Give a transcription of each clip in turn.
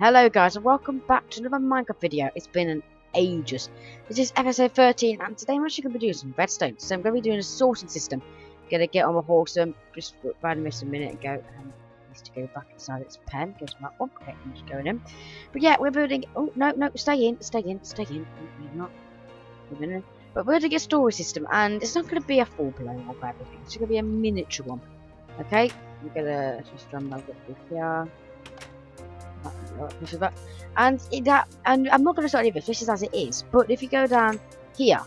Hello guys and welcome back to another Minecraft video. It's been an ages. This is episode 13 and today I'm actually going to be doing some redstone. So I'm going to be doing a sorting system. Gonna get on my horse and just ran missed a minute ago and needs to go back inside its pen. Goes from that one. Okay, I'm just going in. But yeah, we're building. Oh no, stay in. You're not. A minute. But we're building a storage system and it's not going to be a full blown of everything. It's going to be a miniature one. Okay, we're gonna just run over here. And I'm not going to start any of this is as it is, but if you go down here,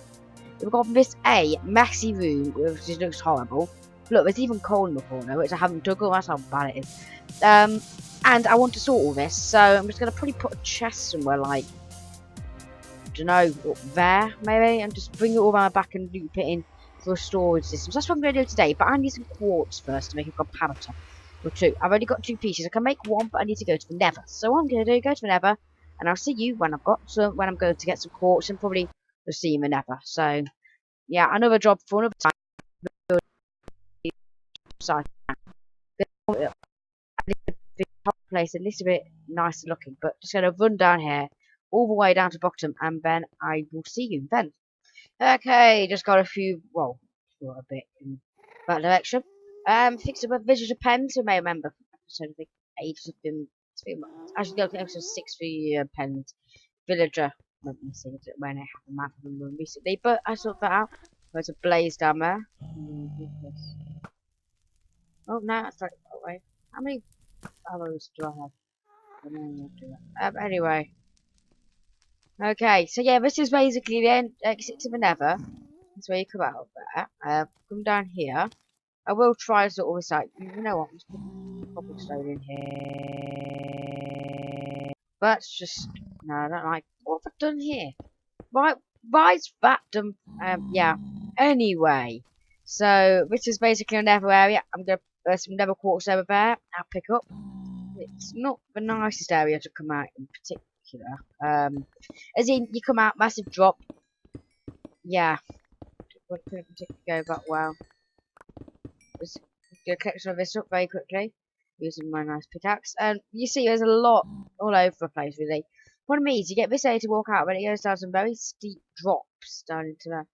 we've got this messy room which looks horrible. Look, there's even coal in the corner which I haven't dug up. That's how bad it is. And I want to sort all this, so I'm just going to probably put a chest somewhere, like, I don't know, up there maybe, and just bring it all around back and loop it in for a storage system. So that's what I'm going to do today, but I need some quartz first to make a comparator. Or two. I've only got 2 pieces. I can make one, but I need to go to the Nether. So what I'm going to do, go to the Nether, and I'll see you when I'm going to get some quartz, and probably you'll see you in the Nether. So yeah, another job for another time. Place a little bit nicer looking, but just going to run down here all the way down to the bottom, and then I will see you then. Okay, just got a few. Well, a bit in that direction. Fixed up a visitor pen, so you may remember episode, I think 8 of them, 3 months. Actually, no, episode 6 for pens. Villager. Let me see when I have a map of them recently, but I sorted that out. There's a blaze down there. Oh, no, that's right. Oh, wait. How many arrows do I have? Anyway. Okay, so yeah, this is basically the exit to the Nether. That's where you come out of there. Come down here. I will try to sort of this out. You know what? I'm just putting cobblestone in here. But it's just no, I don't like. What have I done here? Why's that done? Yeah. Anyway, so this is basically a Nether area. I'm gonna there's some Nether quartz over there. I'll pick up. It's not the nicest area to come out in particular. As in you come out, massive drop. Yeah. Couldn't particularly go that well. Just gonna collect some of this up very quickly using my nice pickaxe, and you see there's a lot all over the place really. Problem is you get this area to walk out, but it goes down some very steep drops down into there,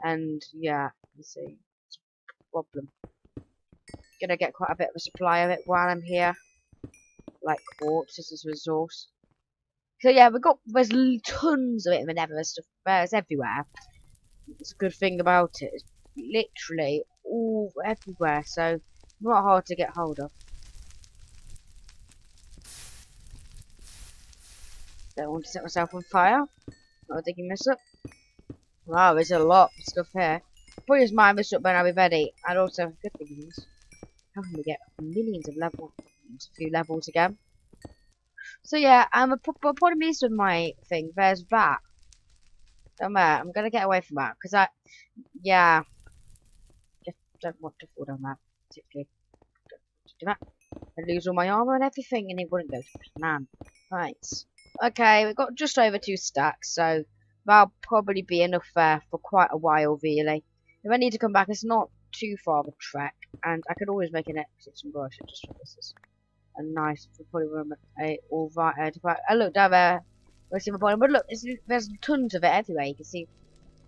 and yeah, you see it's a problem. Gonna get quite a bit of a supply of it while I'm here, like quartz as a resource. So yeah, there's tons of it in the Nether. Stuff there's everywhere. It's a good thing about it. It's literally all everywhere, so not hard to get hold of. Don't want to set myself on fire. Not digging this up. Wow, there's a lot of stuff here. Probably just mine this up when I'll be ready. And also, good thing is, how can we get millions of levels? A few levels again. So yeah, the problem is with my thing. There's that. I'm gonna get away from that because yeah, just don't want to fall down that particularly. Don't want to do that. I'd lose all my armor and everything, and it wouldn't go to plan. Right. Okay, we've got just over 2 stacks, so that'll probably be enough there for quite a while, really. If I need to come back, it's not too far of a trek, and I could always make an exit somewhere. I should just try this is a nice, probably all right. I look down there. We'll see my bottom, but look, there's tons of it everywhere. You can see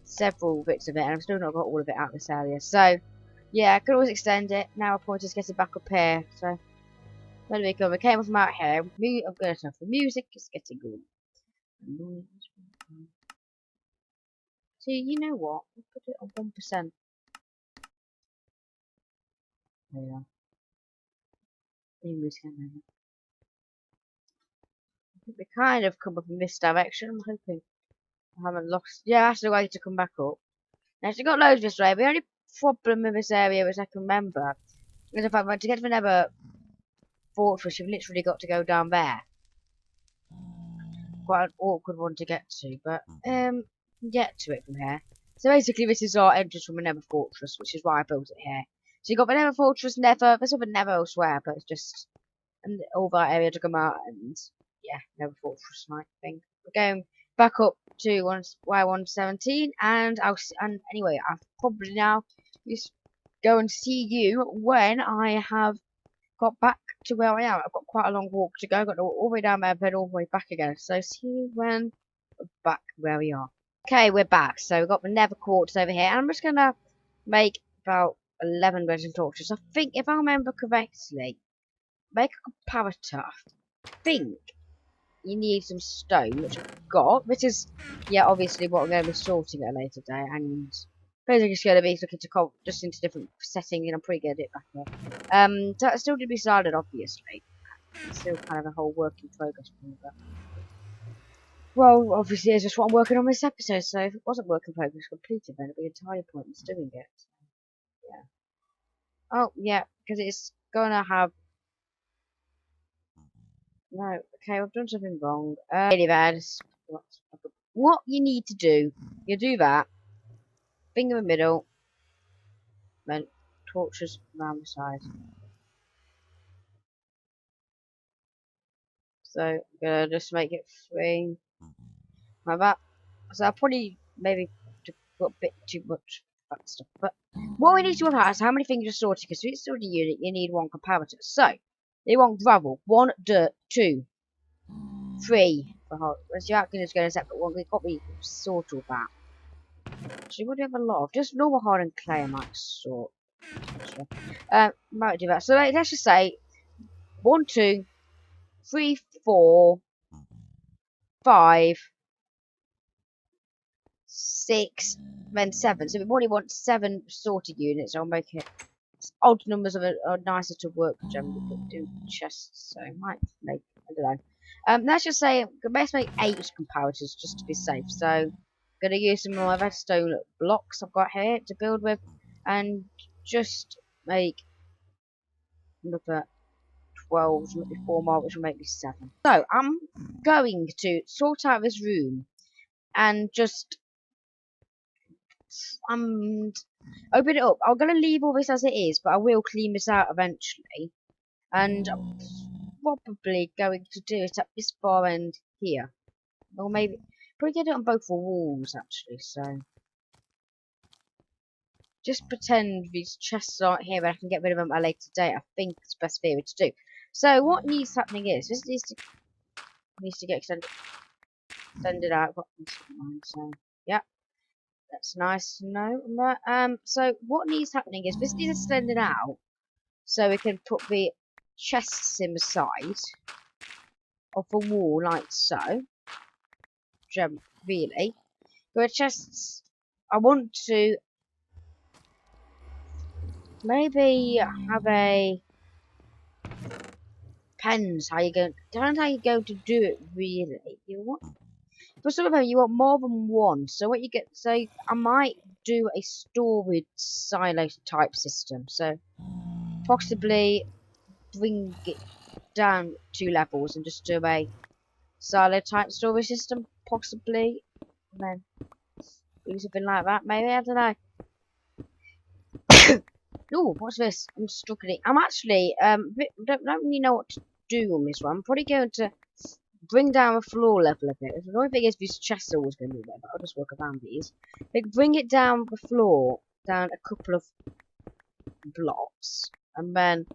several bits of it, and I've still not got all of it out of this area. So, yeah, I could always extend it. Now, our point is getting back up here. So, where do we go? We came from out here. I'm going to turn for music. It's getting good. See, you know what? We'll put it on 1%. There you are. Music at the moment. I think we kind of come up in this direction. I'm hoping I haven't lost. Yeah, that's the way to come back up. Now, so got loads this way. The only problem with this area, as I can remember, is if I want to get to another fortress, you've literally got to go down there. Quite an awkward one to get to, but get to it from here. So basically, this is our entrance from a Nether fortress, which is why I built it here. So you got the Nether fortress, Nether. There's other Nether elsewhere, but it's just all that area to come out, and yeah, Nether fortress type thing. We're going back up to Y117, and anyway, I'll probably now just go and see you when I have got back to where I am. I've got quite a long walk to go. I've got to walk all the way down there, then all the way back again. So see you when we're back where we are. Okay, we're back. So we've got the nether quartz over here, and I'm just gonna make about 11 redstone torches. I think, if I remember correctly, make a comparator. I think you need some stone, which I've got, which is, yeah, obviously what I'm going to be sorting at a later day, and basically just going to be looking to just into different settings, and I'm pretty good at it back there. So it's still to be started, obviously. It's still kind of a whole work in progress thing, but well, obviously it's just what I'm working on this episode, so if it wasn't work in progress completed, then it'd be entirely pointless doing it. Yeah. Oh, yeah, because it's gonna have... No, okay, I've done something wrong. Really bad. What you need to do, you do that, finger in the middle, then torches around the side. So, I'm gonna just make it 3, like that. So I'll probably maybe put a bit too much of that stuff. But what we need to work out is how many things you're sorting, because to each sort of unit, you need 1 comparator. So, you want gravel, 1 dirt, 2, 3 for hard. Whereas you're actually just going to separate one, we've got the sort of that. Actually, what do you have a lot of? Just normal hard and clay I might sort. Might do that. So let's just say 1, 2, 3, 4, 5, 6, then 7. So we only want 7 sorted units. I'll make it odd numbers are nicer to work generally, but do chests, so I might make, I don't know. Let's just say let's make 8 comparators just to be safe. So I'm gonna use some of my redstone blocks I've got here to build with, and just make another 12, maybe 4 more, which will make me 7. So I'm going to sort out this room and just open it up. I'm gonna leave all this as it is, but I will clean this out eventually. And I'm probably going to do it at this far end here, or maybe probably get it on both the walls actually. So just pretend these chests aren't here, and I can get rid of them at a later date. I think it's the best theory to do. So what needs happening is this needs to get extended out. So yeah. That's nice to know. So what needs happening is this needs extended out so we can put the chests in the side of the wall like so. Really. The chests, I want to maybe have a... Depends how you going. Depends how you're going to do it. Really, you want... For some of them, you want more than 1. So what you get, so I might do a storage silo type system. So possibly bring it down 2 levels and just do a silo type storage system. Possibly, and then do something like that. Maybe, I don't know. Oh, what's this? I'm stuck in it. I'm actually don't really know what to do on this one. I'm probably going to bring down the floor level a bit. The only thing is these chests are always going to be there, but I'll just work around these. Like, bring it down the floor, down a couple of blocks, and then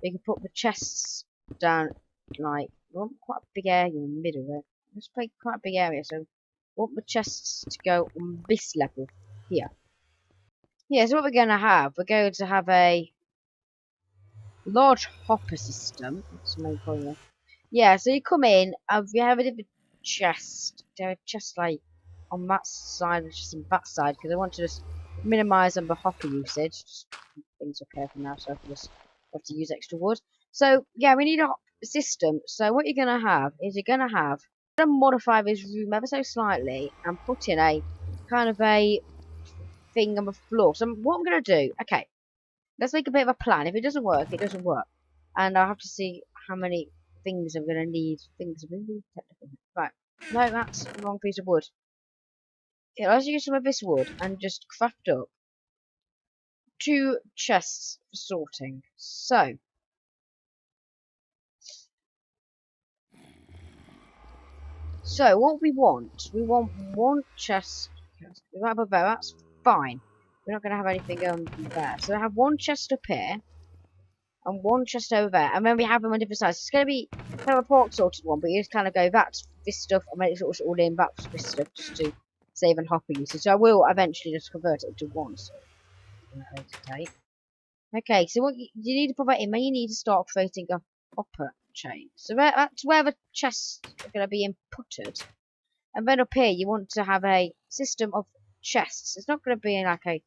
we can put the chests down, like, we want quite a big area in the middle there. Let's play quite a big area, so we want the chests to go on this level here. Yeah, so what we're going to have a large hopper system. That's the main point. Yeah, so you come in, and we have a different chest. There are chests like on that side, and just on that side, because I want to just minimise on the hopper usage. Just things up here for now, so I can just have to use extra wood. So yeah, we need a system. So what you're gonna have is modify this room ever so slightly and put in a kind of a thing on the floor. So what I'm gonna do, okay, let's make a bit of a plan. If it doesn't work, it doesn't work, and I'll have to see how many things I'm gonna need. Things are really technical. Right, no, that's the wrong piece of wood. Okay, let's use some of this wood and just craft up 2 chests for sorting. So what we want 1 chest. Right above there, that's fine. We're not going to have anything going there. So I have 1 chest up here. and one chest over there, and then we have them on different sides. It's going to be kind of a pork sorted one, but you just kind of go that's this stuff and make it all in that's this stuff just to save and hopper usage. So I will eventually just convert it to one. So okay, so what you need to put that in, then you need to start creating a hopper chain. So that's where the chests are going to be inputted. And then up here, you want to have a system of chests. It's not going to be like a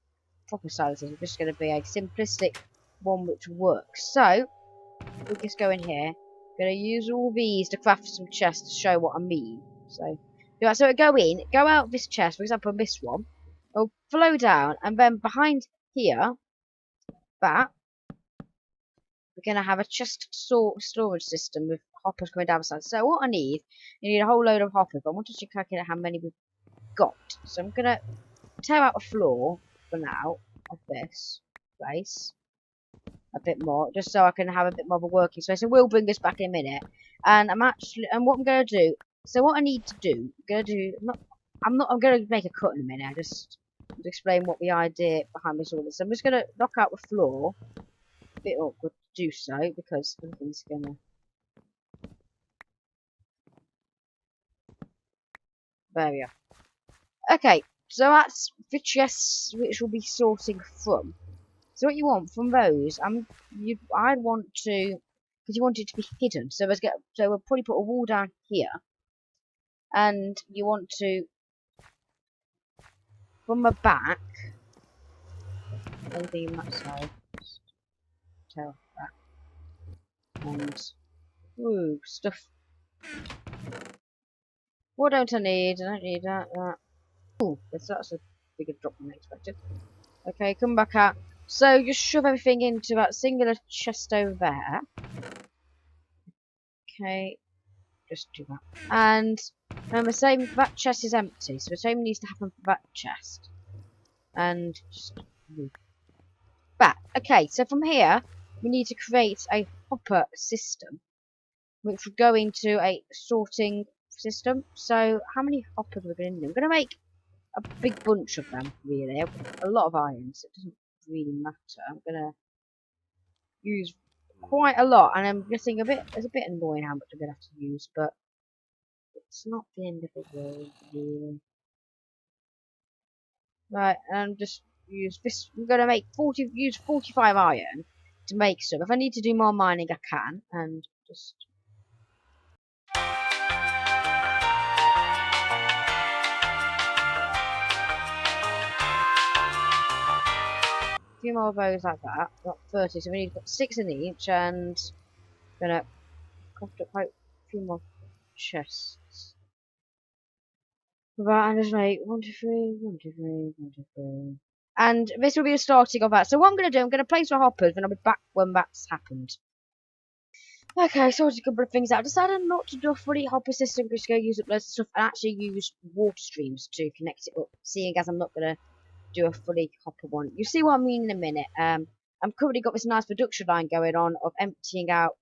proper side of things. It's just going to be a simplistic one which works. So, we just go in here. Going to use all these to craft some chests to show what I mean. So, go in, go out this chest, for example, this one. It'll flow down, and then behind here, that, we're going to have a chest storage system with hoppers coming down the side. So what I need, you need a whole load of hoppers, but I want to calculate how many we've got. So I'm going to tear out the floor for now of this place a bit more, just so I can have a bit more of a working space. And we'll bring this back in a minute. And what I'm going to do, so what I need to do, I'm going to make a cut in a minute. I just to explain what the idea behind this all is. So I'm just going to knock out the floor. A bit awkward to do so because everything's going to. There we are. Okay, so that's the chests which we'll be sorting from. So what you want from those, I'd want to, because you want it to be hidden. So we'll probably put a wall down here, and you want to, from the back, anything in that side, just tell that, and ooh, stuff. What don't I need? I don't need that. Ooh, that's a bigger drop than I expected. Okay, come back out. So just shove everything into that singular chest over there. Okay, just do that. And the same, that chest is empty, so the same needs to happen for that chest. And just move back. Okay, so from here, we need to create a hopper system, which will go into a sorting system. So how many hoppers are we going to need? I'm going to make a big bunch of them, really. A lot of irons. It doesn't really matter. I'm going to use quite a lot, and I'm guessing it's a bit annoying how much I'm going to have to use, but it's not the end of the world, really. Right, and just use this. I'm going to use 45 iron to make stuff. If I need to do more mining, I can, and just. A few more of those like that. Got 30, so we need to put 6 in each, and I'm gonna craft up quite a few more chests. Right, and just make 1, 2, 3, 1, 2, 3, 1, 2, 3. And this will be the starting of that. So what I'm gonna do, I'm gonna place my hoppers, and I'll be back when that's happened. Okay, sorted a couple of things out. I decided not to do a fully hopper system, just go use up loads of stuff and actually use water streams to connect it up, seeing as I'm not gonna do a fully hopper one. You see what I mean in a minute. I'm currently got this nice production line going on of emptying out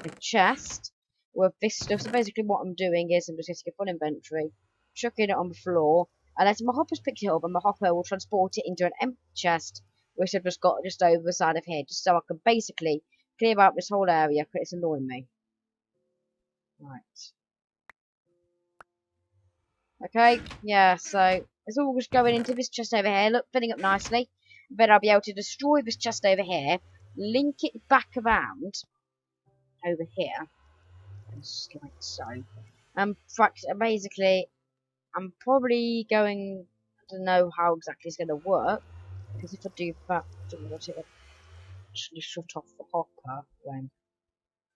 the chest with this stuff. So basically what I'm doing is I'm just getting a full inventory, chucking it on the floor, and as my hopper's picked it up, and my hopper will transport it into an empty chest, which I've just got just over the side of here, just so I can basically clear out this whole area, because it's annoying me. Right. Okay, yeah, so it's all just going into this chest over here, look, filling up nicely. Then I'll be able to destroy this chest over here, link it back around over here, just like so. Basically, I'm probably going, I don't know how exactly it's going to work, because if I do that, I'm going to actually shut off the hopper when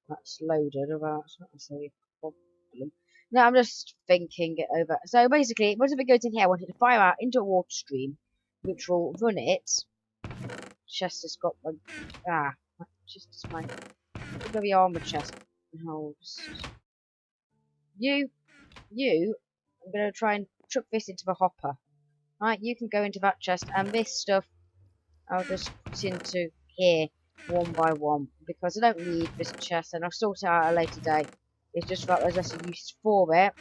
that's loaded, or that's not necessarily a problem. No, I'm just thinking it over. So basically, once it goes in here, I want it to fire out into a water stream, which will run it. Chest has got my my chest is my. Look at the armor chest. Oh, you. I'm gonna try and chuck this into the hopper. Right, you can go into that chest, and this stuff I'll just put into here one by one because I don't need this chest, and I'll sort it out at a later date. It's just that there's less use for it,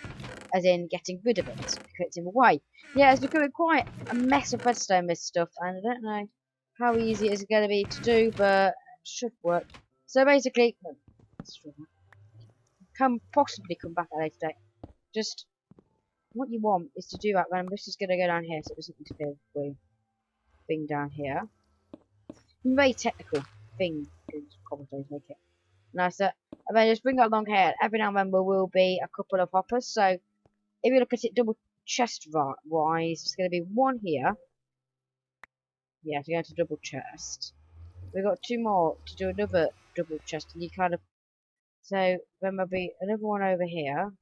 as in getting rid of it because it's in the way. Yeah, it's becoming quite a mess of redstone, this stuff, and I don't know how easy it is going to be to do, but should work. So basically, possibly come back at a later date. Just what you want is to do that. Then I'm just gonna go down here so it doesn't interfere with the thing down here. Very technical thing. Commodities make it nicer. And then just bring that along here. Every now and then there will be a couple of hoppers. So if you look at it double chest wise, it's going to be one here. Yeah, to go to double chest. We've got 2 more to do another double chest, and you kind of. So then there'll be another one over here,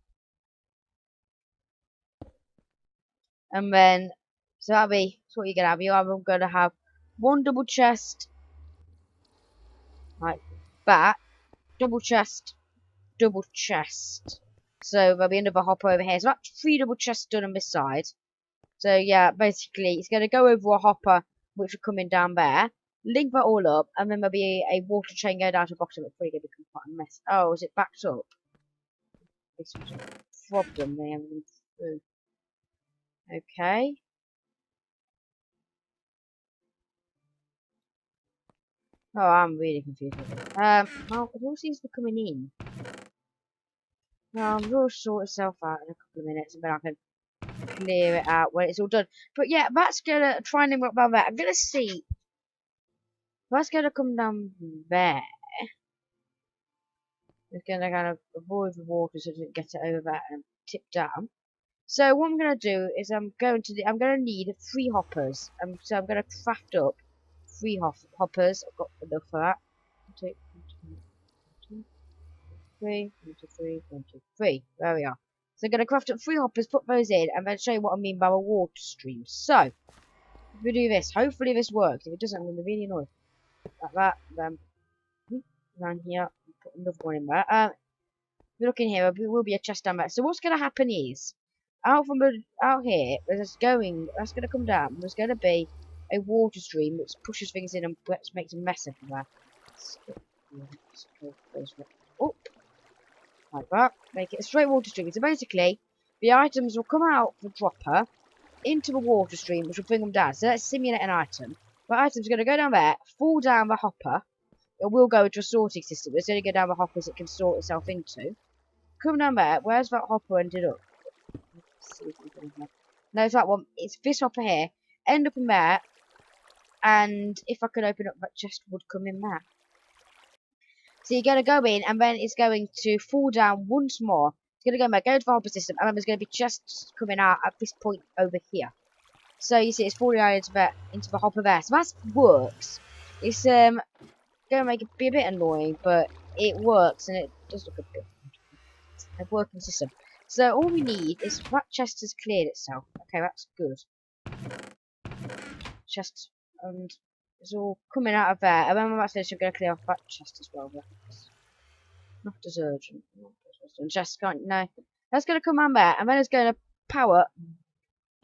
and then so that'll be that's what you're gonna have. You're gonna have 1 double chest like that, double chest, double chest. So there'll be another hopper over here. So that's 3 double chests done on this side. So yeah, basically it's going to go over a hopper which will come in down there, link that all up, and then there'll be a water chain go down to the bottom. It's probably going to become quite a mess. Oh, is it backed up? There's some sort of problem there. Okay. Oh, I'm really confused. Well, it all seems to be coming in. Well, we'll sort itself out in a couple of minutes, and then I can clear it out when it's all done. But yeah, that's gonna try and work about that. I'm gonna see. That's gonna come down there. It's gonna kind of avoid the water so it doesn't get it over there and tip down. So what I'm gonna do is I'm gonna need 3 hoppers. So I'm gonna craft up 3 hoppers. I've got enough for that. 1, 2, 3, 1, 2, 3. There we are. So I'm going to craft up 3 hoppers, put those in, and then show you what I mean by a water stream. So, if we do this, hopefully this works. If it doesn't, I'm going to be really annoyed. Like that, then down here, put another one in there. If you look in here, there will be a chest down there. So what's going to happen is, out here, that's going to come down. There's going to be a water stream which pushes things in and makes a mess of there. Oh. Like that, make it a straight water stream. So basically, the items will come out the dropper into the water stream, which will bring them down. So let's simulate an item. The item's going to go down there, fall down the hopper. It will go into a sorting system. It's going to go down the hoppers it can sort itself into. Come down there. Where's that hopper ended up? Let's see if we can no, it's that one. It's this hopper here. End up in there. And if I could open up that chest, would come in there. So you're going to go in, and then it's going to fall down once more. It's going to go back, go to the hopper system, and then there's going to be chests coming out at this point over here. So you see, it's falling out into the hopper there. So that works. It's going to be a bit annoying, but it works, and it does look a working system. So all we need is that chest has cleared itself. Okay, that's good. Chest and. It's all coming out of there, and then when that's finished, I'm going to clear off that chest as well. But not as urgent. Chest can't. No, that's going to come on there, and then it's going to power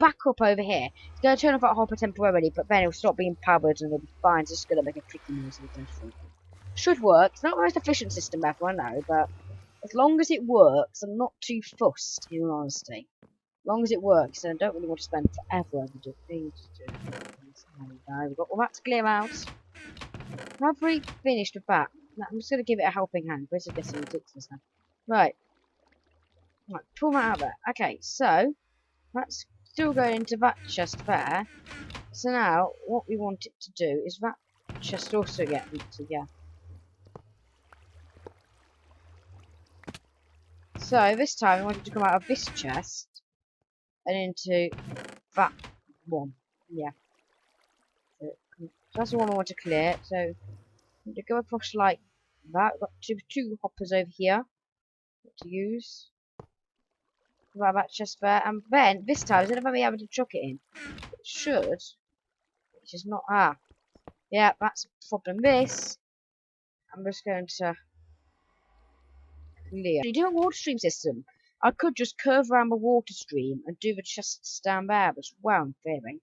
back up over here. It's going to turn off that hopper temporarily, but then it'll stop being powered and it'll be fine. It's just going to make a clicky noise. Should work. It's not the most efficient system ever, I know, but as long as it works, I'm not too fussed, in all honesty. As long as it works, and I don't really want to spend forever to do things. We've got all that to clear out. Have we finished with that? No, I'm just going to give it a helping hand. Where's this ridiculous now? Right, pull that out there. Okay, so that's still going into that chest there. So now, what we want it to do is that chest also get empty, yeah. So this time we want it to come out of this chest and into that one, yeah. So that's the one I want to clear. So I'm going to go across like that. We've got two hoppers over here to use. About that chest there, and then this time, instead of me having to chuck it in, it should. It's just not. Yeah, that's a problem. This, I'm just going to clear. You do a water stream system. I could just curve around the water stream and do the chests down there, but well, in theory.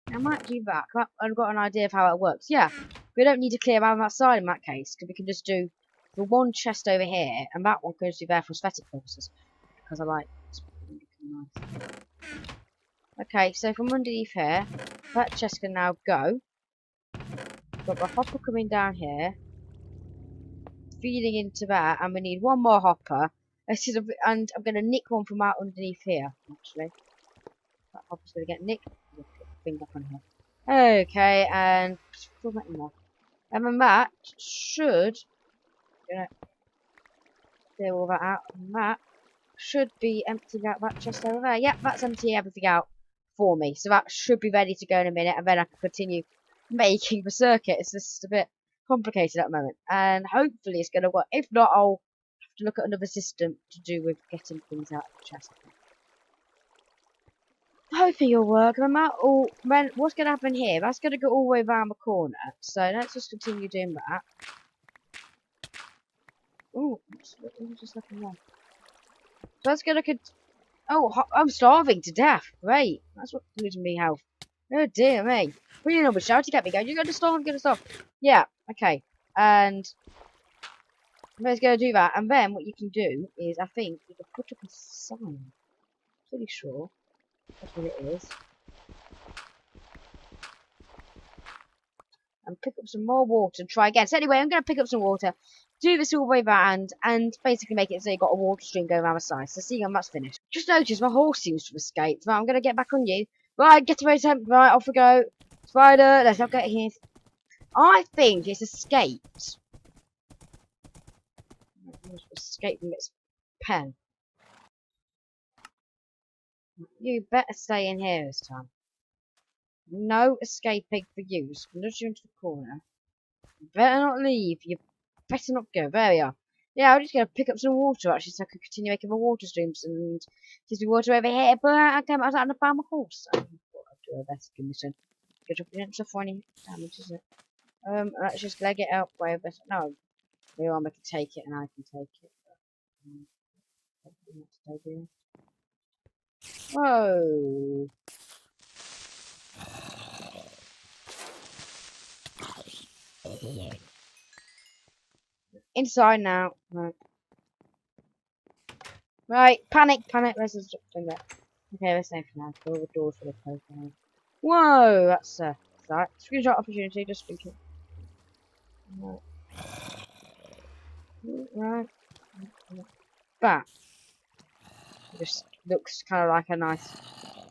I might do that. I've got an idea of how it works. Yeah, we don't need to clear around that side in that case, because we can just do the one chest over here, and that one goes to there for aesthetic purposes, because I like it's nice. Okay, so from underneath here, that chest can now go. Got the hopper coming down here, feeding into that, and we need one more hopper. And I'm going to nick one from out underneath here, actually. That hopper's going to get nicked. Put the thing back on here. Okay, and fill that in there. And then that should, gonna clear all that out, and that should be emptying out that chest over there. Yep, that's emptying everything out for me. So that should be ready to go in a minute, and then I can continue making the circuit. It's just a bit complicated at the moment, and hopefully it's going to work. If not, I'll have to look at another system to do with getting things out of the chest. Hopefully it'll work. And what's going to happen here? That's going to go all the way around the corner. So let's just continue doing that. Oh, just looking there. So that's going to I'm starving to death. Great. That's what's losing me health. Oh dear me. Really know, but shouting at me going, you're going to starve, I'm going to starve. Yeah, okay. And let's go do that. And then what you can do is, I think, you can put up a sign. Pretty sure that's what it is. And pick up some more water and try again. So anyway, I'm going to pick up some water, do this all the way around, and basically make it so you've got a water stream going around the side. So see when that's finished. Just noticed my horse seems to have escaped. Right, I'm going to get back on you. Right, get away, temp. Right, off we go. Spider, let's not get here. I think it's escaped. Escaped from its pen. You better stay in here this time. No escaping for you. Just nudge you into the corner. You better not leave. You better not go. There we are. Yeah, I'm just going to pick up some water actually so I can continue making my water streams and just be water over here. But I came out and found my horse. So I thought I'd do a better mission. Get up against the funny damage, isn't it? Let's just leg it out way better. No, the armor can take it and I can take it. But, whoa. Inside now. Right, panic. Let's just do that. Okay, let's save for now. All the doors for the closed now. Whoa, that's that. Screenshot opportunity, just thinking. Right. That just looks kind of like a nice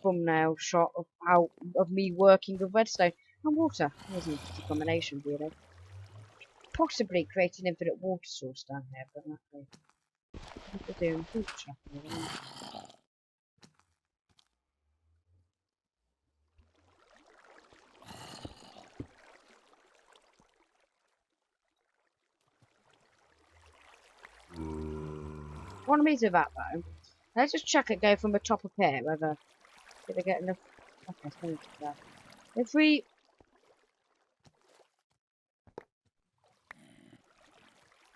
thumbnail shot of me working with redstone and water. Isn't a combination, really. Possibly create an infinite water source down here, but not really. What to do in future. What I mean to that though, let's just check it go from the top up here, whether did I get enough. Okay, so that. If we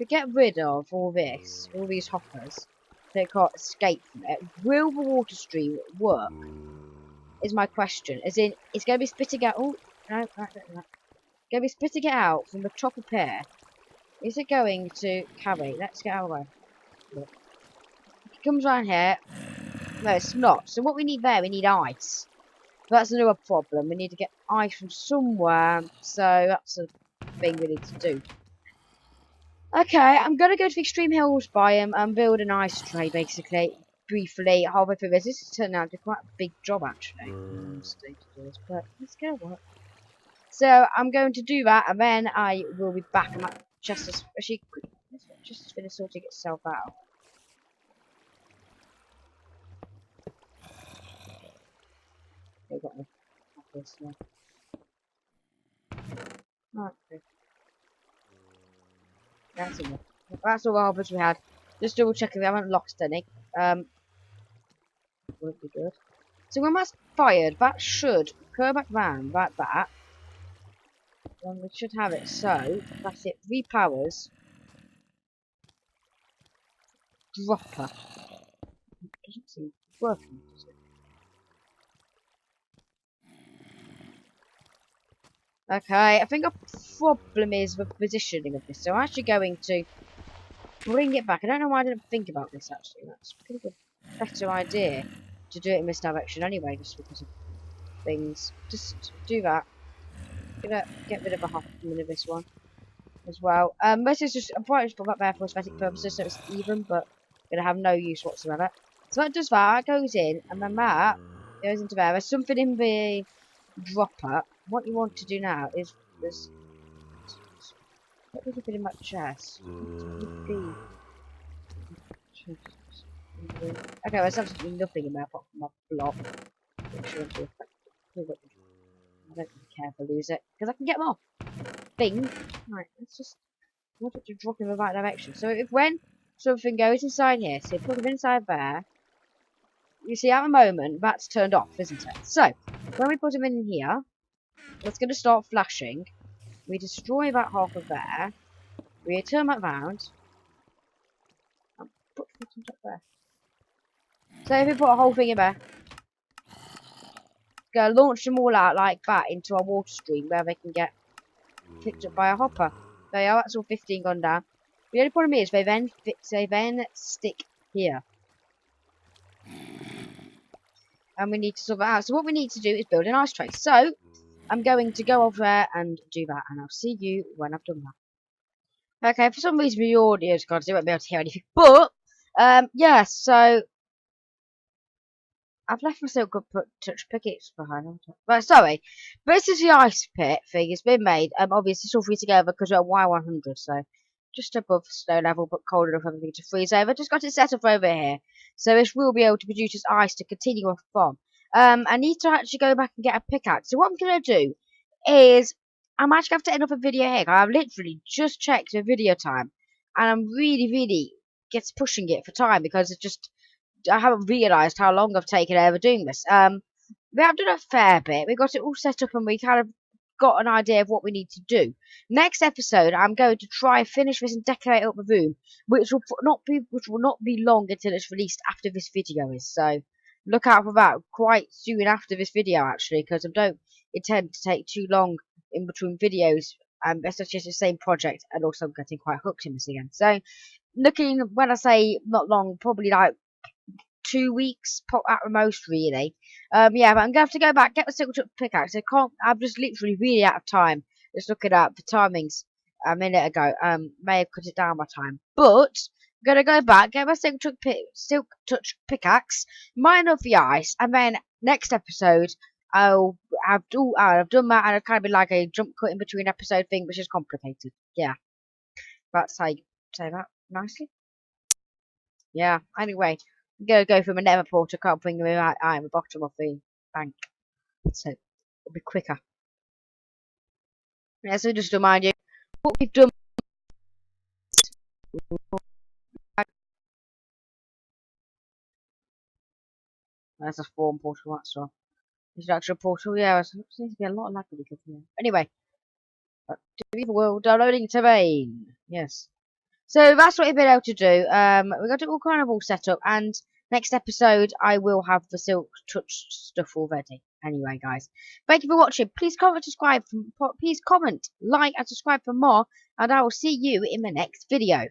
get rid of all these hoppers, so they can't escape from it, will the water stream work? Is my question. As in, it's going to be spitting out. Oh, no, going to be spitting it out from the top of here. Is it going to carry? Let's get out of the way. Look. It comes around here. No, it's not. So what we need there, we need ice. That's another problem. We need to get ice from somewhere. So that's a thing we need to do. Okay, I'm going to go to the Extreme Hills biome and build an ice tray, basically. Briefly, halfway through this. This has turned out to be quite a big job, actually. But it's going to work. So I'm going to do that, and then I will be back. I might just as finish sorting itself out. Okay, got me. This, yeah. Okay. That's enough. That's all the harvest we had. Just double checking we haven't lost any. Would be good. So when that's fired, that should go back round like that. And we should have it. So that's it. Repowers. Dropper. Doesn't seem working, does it? Okay, I think our problem is the positioning of this. So I'm actually going to bring it back. I don't know why I didn't think about this actually. That's a pretty good, better idea to do it in this direction anyway, just because of things. Just do that. Gonna get rid of a half a minute of this one as well. This is just, I'm probably just put that there for aesthetic purposes so it's even, but gonna have no use whatsoever. So that does that, goes in, and then that goes into there. There's something in the dropper. What you want to do now is what would have been in my chest? What would be? Okay, there's absolutely nothing in there apart from my block. Which I want to affect. I don't really care if I lose it because I can get more. Thing. Right, let's just want it to drop in the right direction. So if when something goes inside here, so put it inside there. You see, at the moment that's turned off, isn't it? So when we put him in here, it's going to start flashing. We destroy that half of there. We turn that round. And put it on top there. So if we put a whole thing in there, go launch them all out like that into a water stream where they can get picked up by a hopper. There you are, that's all 15 gone down. The only problem is they then stick here. And we need to sort that out. So what we need to do is build an ice tray. So I'm going to go over there and do that, and I'll see you when I've done that. Okay, for some reason the audio's gone, so you won't be able to hear anything. But yeah, so I've left myself good touch pickets behind. Right, sorry. This is the ice pit thing. It's been made. Obviously it's all free together because we're at Y100, so just above snow level, but cold enough for everything to freeze over. Just got it set up over here, so this will be able to produce this ice to continue on from. I need to actually go back and get a pickaxe. So what I'm gonna do is I'm actually going to have to end up a video here. I've literally just checked the video time, and I'm really gets pushing it for time because it's just. I haven't realised how long I've taken over doing this. We have done a fair bit. We got it all set up and we kind of got an idea of what we need to do. Next episode, I'm going to try finish this and decorate up the room, which will not be long until it's released after this video is. So look out for that quite soon after this video, actually, because I don't intend to take too long in between videos. It's just the same project, and also I'm getting quite hooked in this again. So looking, when I say not long, probably like 2 weeks at the most, really. Yeah, but I'm gonna have to go back, get the single pickaxe. I'm just literally really out of time. Just looking at the timings a minute ago. May have cut it down by time, but I'm gonna go back, get my silk touch pickaxe, mine up the ice, and then next episode I've done that, and it's kind of been like a jump cut in between episode thing, which is complicated. Yeah, that's how you say that nicely. Yeah. Anyway. I'm gonna go from a nether portal, can't bring them right at the bottom of the bank. So it'll be quicker. Yeah, so just to remind you, what we've done. There's a spawn portal, that's all. There's an actual portal, yeah, there seems to be a lot of lag when we come here. Anyway, to the world, downloading terrain. Yes. So that's what we've been able to do. We got it all kind of all set up, and next episode I will have the silk touch stuff already. Anyway, guys, thank you for watching. Please comment, subscribe, please comment, like, and subscribe for more, and I will see you in the next video.